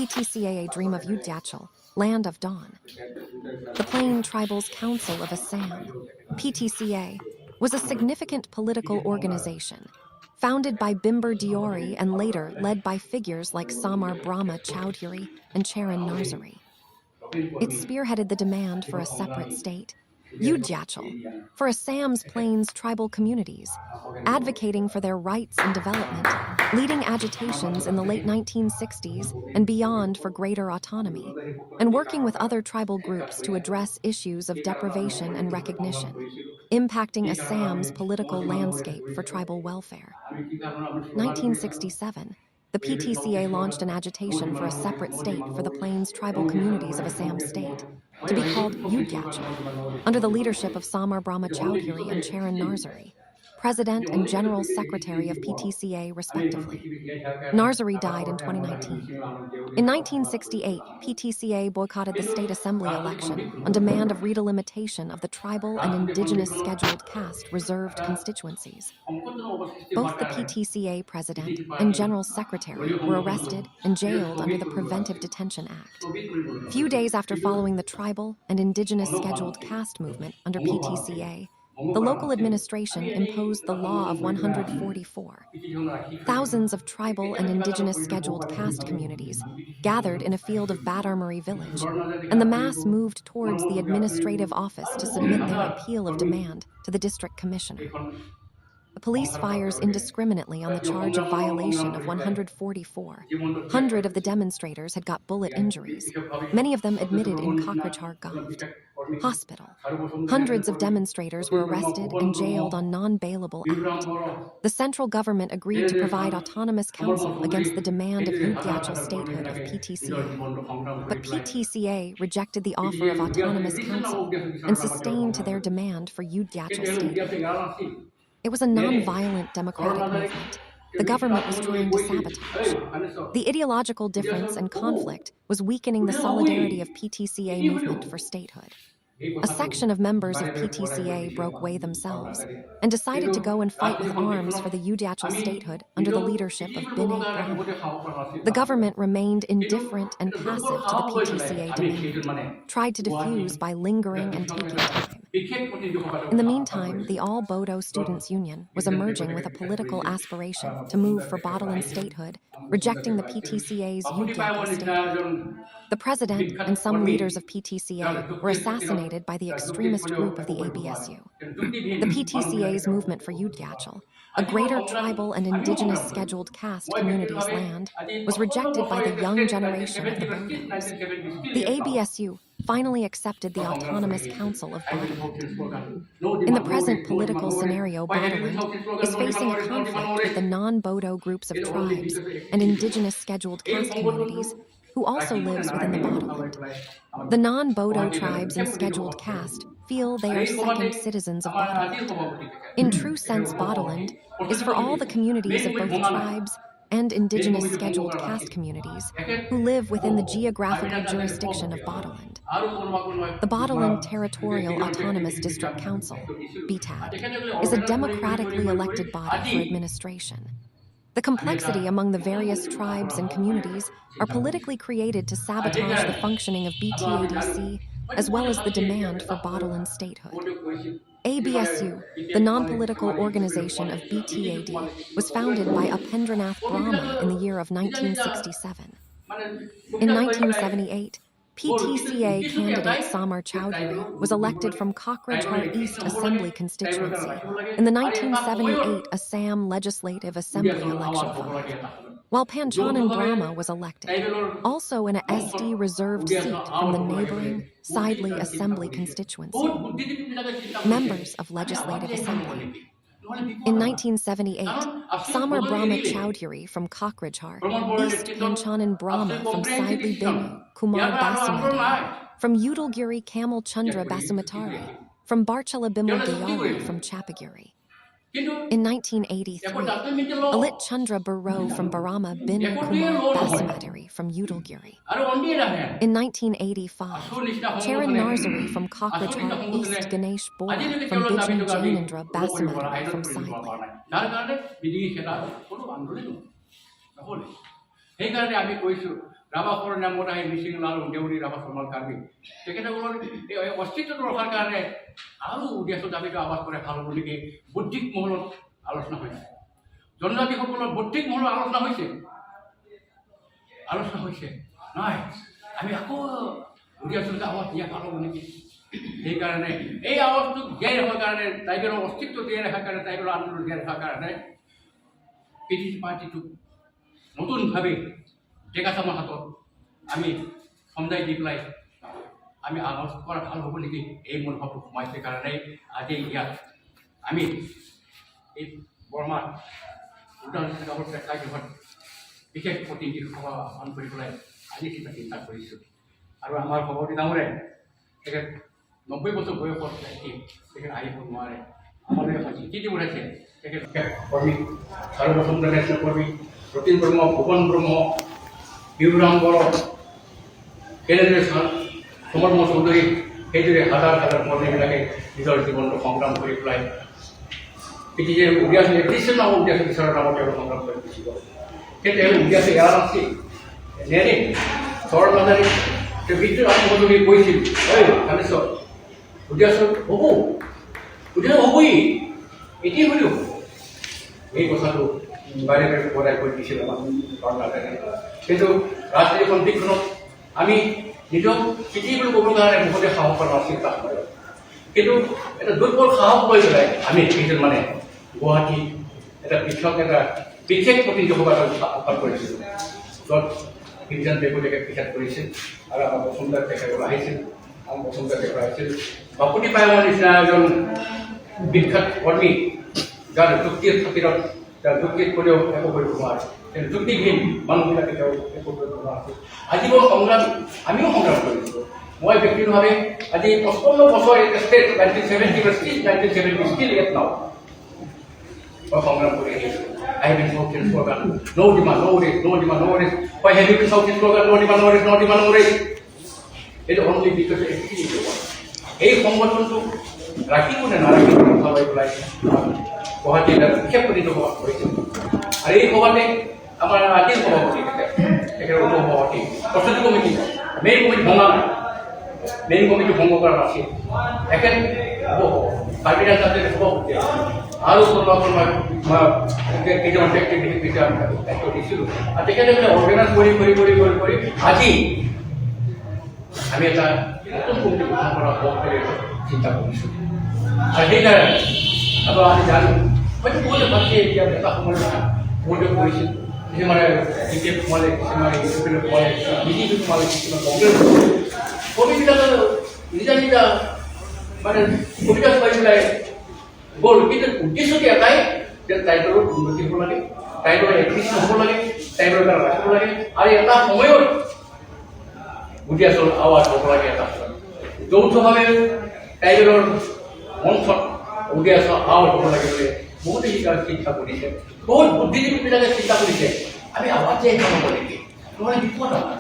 PTCA-A Dream of Udayachal, Land of Dawn. The Plain Tribals Council of Assam, PTCA, was a significant political organization, founded by Bhimbor Deori and later led by figures like Samar Brahma Chowdhury and Charan Narsari. It spearheaded the demand for a separate state, Udayachal, for Assam's Plains tribal communities, advocating for their rights and development, leading agitations in the late 1960s and beyond for greater autonomy, and working with other tribal groups to address issues of deprivation and recognition, impacting Assam's political landscape for tribal welfare. 1967, the PTCA launched an agitation for a separate state for the Plains tribal communities of Assam state, to be called Udayachal, under the leadership of Samar Brahma Chowdhury and Charan Narsari, President and General Secretary of PTCA respectively. Narsari died in 2019. In 1968, PTCA boycotted the state assembly election on demand of redelimitation of the tribal and indigenous scheduled caste reserved constituencies. Both the PTCA president and general secretary were arrested and jailed under the Preventive Detention Act. Few days after following the tribal and indigenous scheduled caste movement under PTCA, the local administration imposed the Law of 144. Thousands of tribal and indigenous scheduled caste communities gathered in a field of Badarmari village, and the mass moved towards the administrative office to submit their appeal of demand to the district commissioner. The police fires indiscriminately on the charge of violation of 144. 100 of the demonstrators had got bullet injuries, many of them admitted in Cockridge Govt. Hospital. Hundreds of demonstrators were arrested and jailed on non-bailable act. The central government agreed to provide autonomous counsel against the demand of Udayachal statehood of PTCA. But PTCA rejected the offer of autonomous counsel and sustained to their demand for Udayachal statehood. It was a non-violent democratic movement. The government was trying to sabotage. The ideological difference and conflict was weakening the solidarity of PTCA movement for statehood. A section of members of PTCA broke way themselves and decided to go and fight with arms for the Udayachal statehood under the leadership of Bhimbor Deori. The government remained indifferent and passive to the PTCA demand, tried to diffuse by lingering and taking time. In the meantime, the All Bodo Students' Union was emerging with a political aspiration to move for Bodoland statehood, rejecting the PTCA's Udayachal statehood. The president and some leaders of PTCA were assassinated by the extremist group of the ABSU. The PTCA's movement for Udayachal, a greater tribal and indigenous scheduled caste communities land, was rejected by the young generation of the Bodos. The ABSU finally accepted the Autonomous Council of Bodoland. In the present political scenario, Bodoland is facing a conflict with the non-Bodo groups of tribes and indigenous scheduled caste communities who also lives within the Bodoland. The non-Bodo tribes and scheduled caste feel they are second citizens of Bodoland. In true sense, Bodoland is for all the communities of both tribes and indigenous scheduled caste communities who live within the geographical jurisdiction of Bodoland. The Bodoland Territorial Autonomous District Council, BTAD, is a democratically elected body for administration. The complexity among the various tribes and communities are politically created to sabotage the functioning of BTADC as well as the demand for Bodoland statehood. ABSU, the non-political organization of BTAD, was founded by Upendranath Brahma in the year of 1967. In 1978, PTCA candidate Samar Chowdhury was elected from Cockridge East Assembly constituency in the 1978 Assam Legislative Assembly election 5, while Panchanan Brahma was elected, also in a SD reserved seat from the neighboring Sidley Assembly constituency. Members of Legislative Assembly. In 1978, Samar Brahma Chowdhury from Cockridge East Panchanan Brahma from Sidley Binu Kumar Basumatari, from Udalgiri Kamal Chandra Basumatari, from Barchala Bhimbor Deori from Chapaguri. In 1983, Alit Chandra Boro from Barama Binu Kumar Basumatari from Udalgiri. In 1985, Charan Narsari from Cockridge East Ganesh Boro from Bijni Jainendra Basumatari from Sidley. ৰাভাসকলৰ নামত আহি মিচিং লাল দেউৰী ৰাভা চমাল কাৰ্বি তেখেতসকলৰ এই অস্তিত্বটো ৰখাৰ কাৰণে আৰু উদয়াচল দাবীটো আৱাজ কৰে ভাল হ'ব নেকি বৌদ্ধিক মহলত আলোচনা হৈছে জনজাতিসকলৰ বৌদ্ধিক মহলত আলোচনা হৈছে নাই আমি আকৌ উদয়াচলতে আৱাজ দিয়া ভাল হ'ব নেকি সেইকাৰণে এই আৱাজটোক জীয়াই ৰখাৰ কাৰণে ট্ৰাইবেলৰ অস্তিত্ব জীয়াই ৰখাৰ কাৰণে ট্ৰাইবেলৰ আন্দোলন জীয়াই ৰখাৰ কাৰণে PTC পাৰ্টিটোক নতুনভাৱে ডেকাচামৰ হাতত আমি সমজাই দি পেলাই আমি আৱাজ কৰা ভাল হ'ব নেকি এই মনোভাৱটো সোমাইছে কাৰণে আজি ইয়াত আমি এই বৰ্মাত উদাহৰণ প্ৰেক্ষাগৃহত বিশেষ প্ৰতিনিধি সভা আহ্বান কৰি পেলাই আজি চিন্তা কৰিছোঁ আৰু আমাৰ সভাপতি ডাঙৰে তেখেত 90 বছৰ বয়সত তেখেত আহিব নোৱাৰে আমালৈ এখন চিঠি দি পঠাইছে তেখেত কৰ্মী সৰ্বচন্দ্ৰ নেচনেল কৰ্মী ৰতীন ব্ৰহ্ম ভুৱন ব্ৰহ্ম বিহুৰাম বড়ো কেনেদৰে সমৰ্ম চৌধুৰী সেইদৰে হাজাৰ হাজাৰ কৰ্মীবিলাকে নিজৰ জীৱনটো সংগ্ৰাম কৰি পেলাই PTCA উদয়াচল এপ্লিকেশ্যন নামৰ উদয়াচল ঈশ্বৰৰ নামত তেওঁলোক সংগ্ৰাম কৰি গুচি গ'ল সেই তেওঁ উদয়াচল এৰা নাছিল নেনে চৰ নাজানি তেওঁ মৃত্যুৰ আত্মসহযোগী কৈছিল ঐ থানেশ্বৰ উদয়াচল হ'বই এতিয়াই হ'লেও এই কথাটো বাৰে বাৰে বজাই কৰি দিছিল আমাৰ নাজানে কিন্তু ৰাজনীতি সন্ধিখনত আমি নিজক চিঠি বুলি ক'বৰ কাৰণে মুখতে সাহস কৰা নাছিল তাত কিন্তু এটা দুৰ্বল সাহস লৈ পেলাই আমি কেইজন মানে গুৱাহাটী এটা বিশেষ প্ৰতিনিধি সভা আহ্বান কৰিছিলোঁ য'ত কিজন বেগুলীকে পিঠাত কৰিছিল আৰু আমাৰ বসুন্ধৰা তেখেতসকল আহিছিল আমাৰ বসুন্ধৰা তেখেত আহিছিল বাপুতি পায়মৰ নিচিনা এজন বিখ্যাত কৰ্মী যাৰ যুক্তিৰ খাতিৰত যাৰ যুক্তিত কৰিও একো কৰিব নোৱাৰে তেওঁ যুক্তিহীন মানুহবিলাকে তেওঁ একো কৰিব নোৱাৰে আজীৱন সংগ্ৰাম আমিও সংগ্ৰাম কৰিছোঁ মই ব্যক্তিগতভাৱে আজি 55 বছৰ ষ্টেট 1970 ষ্টিল ইয়াত নাও মই সংগ্ৰাম কৰি আহিছোঁ I have been South in slogan, no demand, no race, no demand, no race. Why have you been South in slogan, no demand, no race, no demand, no race? It is only because it is এই সংগঠনটো ৰাখিব নে নাৰাখিব কথা লৈ পেলাই গুৱাহাটীত বিশেষ প্ৰতিনিধি সভা কৰিছিল আৰু এই সভাতে আমাৰ আজিৰ সভাপতি তেখেতৰ উপসভাপতি প্ৰস্তুতি কমিটি মেইন কমিটি ভঙা নাই মেইন কমিটি ভংগ কৰা নাছিল তেখেত কাৰ্বিনেট তাতে সভাপতি আৰু কেইজন ব্যক্তি বিশেষ দায়িত্ব দিছিলোঁ আৰু তেখেতে অৰ্গেনাইজ কৰি আজি আমি এটা নতুন কমিটি গঠন কৰা হওক বুলি চিন্তা কৰিছোঁ আৰু সেইকাৰণে আৰু আমি জানো হয়তো বহুতে ভাবিছে এতিয়া এটা সময়ত বহুতে কৰিছিল কিছুমানে BJP সোমালে কিছুমানে UPPL সোমালে BJP সোমালে কিছুমান কংগ্ৰেছ কমিটিবিলাকে নিজা নিজা মানে সুবিধা পাই পেলাই গ'ল কিন্তু উদ্দেশ্যটো এটাই যে ট্ৰাইবেলৰ উন্নতি হ'ব লাগে ট্ৰাইবেলৰ এডুকেশ্যন হ'ব লাগে ট্ৰাইবেলৰ এটা ৰাখিব লাগে আৰু এটা সময়ত উদয়াচল আৱাজ হ'ব লাগে এটা যৌথভাৱে ট্ৰাইবেলৰ মঞ্চত উদয়াচল আৱাজ হ'ব লাগে বুলি বহুতে চিন্তা কৰিছে বহুত বুদ্ধিজীৱীবিলাকে চিন্তা কৰিছে আমি আৱাজ যে হ'ব নেকি নহ'লে বিপদ আমাৰ